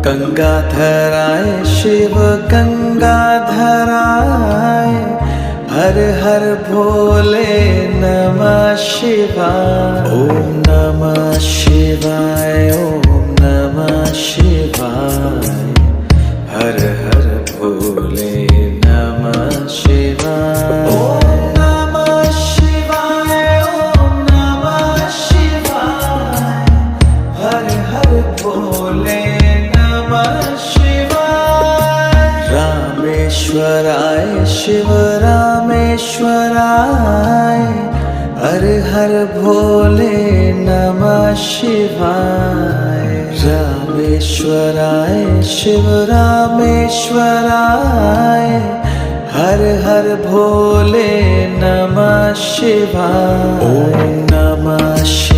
गंगाधराय शिव गंगाधराय, हर हर भोले नमः शिवाय। ओम नमः शिवाय, ओम नमः शिवाय, हर हर भोले नमः शिवाय। ओम नमः शिवाय, ओम नमः शिवाय, हर हर भोले नमः शिवाय। रामेश्वराय शिव रामेश्वराय, हर हर भोले नमः शिवाय। रामेश्वराय शिव रामेश्वराय, हर हर भोले नमः शिवाय। ओम नमः शिवाय।